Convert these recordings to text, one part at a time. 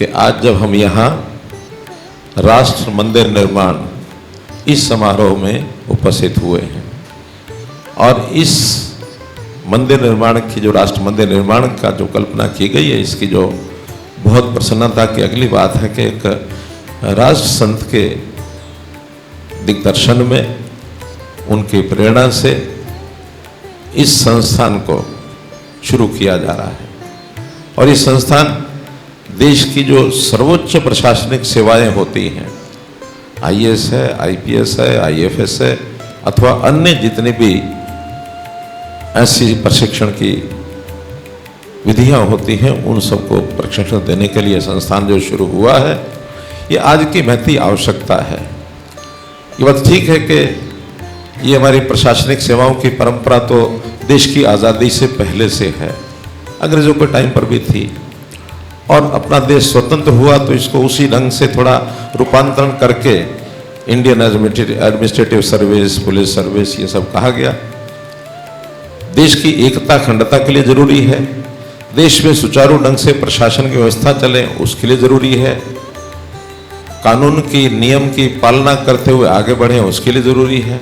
कि आज जब हम यहाँ राष्ट्र मंदिर निर्माण इस समारोह में उपस्थित हुए हैं और इस मंदिर निर्माण की जो राष्ट्र मंदिर निर्माण का जो कल्पना की गई है, इसकी जो बहुत प्रसन्नता की अगली बात है कि एक राष्ट्र संत के दिग्दर्शन में, उनकी प्रेरणा से इस संस्थान को शुरू किया जा रहा है। और ये संस्थान देश की जो सर्वोच्च प्रशासनिक सेवाएं होती हैं, आईएएस है, आईपीएस है, आईएफएस है, अथवा अन्य जितनी भी ऐसी प्रशिक्षण की विधियां होती हैं, उन सबको प्रशिक्षण देने के लिए संस्थान जो शुरू हुआ है, ये आज की महती आवश्यकता है। ये बात ठीक है कि ये हमारी प्रशासनिक सेवाओं की परंपरा तो देश की आज़ादी से पहले से है, अंग्रेज़ों के टाइम पर भी थी, और अपना देश स्वतंत्र हुआ तो इसको उसी ढंग से थोड़ा रूपांतरण करके Indian administrative service, police service, ये सब कहा गया। देश की एकता अखंडता के लिए जरूरी है, देश में सुचारू ढंग से प्रशासन की व्यवस्था चले उसके लिए जरूरी है, कानून की नियम की पालना करते हुए आगे बढ़े उसके लिए जरूरी है।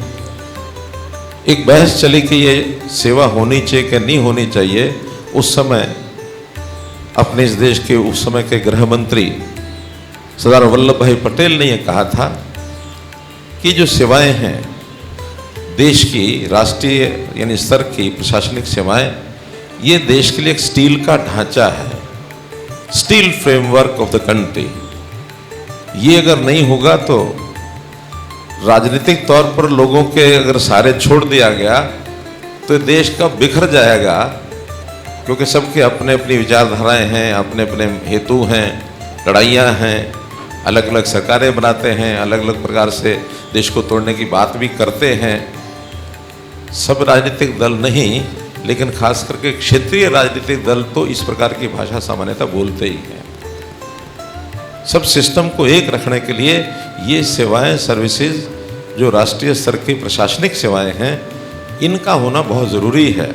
एक बहस चली कि ये सेवा होनी चाहिए कि नहीं होनी चाहिए। उस समय अपने इस देश के उस समय के गृह मंत्री सरदार वल्लभ भाई पटेल ने यह कहा था कि जो सेवाएं हैं देश की, राष्ट्रीय यानी स्तर की प्रशासनिक सेवाएं, ये देश के लिए एक स्टील का ढांचा है, steel framework of the country. ये अगर नहीं होगा तो राजनीतिक तौर पर लोगों के अगर सारे छोड़ दिया गया तो देश का बिखर जाएगा, क्योंकि सबके अपने अपनी विचारधाराएं हैं, अपने अपने हेतु हैं, लड़ाइयाँ हैं, अलग अलग सरकारें बनाते हैं, अलग अलग प्रकार से देश को तोड़ने की बात भी करते हैं। सब राजनीतिक दल नहीं, लेकिन खास करके क्षेत्रीय राजनीतिक दल तो इस प्रकार की भाषा सामान्यतः बोलते ही हैं। सब सिस्टम को एक रखने के लिए ये सेवाएं, सर्विसेज जो राष्ट्रीय स्तर की प्रशासनिक सेवाएं हैं, इनका होना बहुत ज़रूरी है।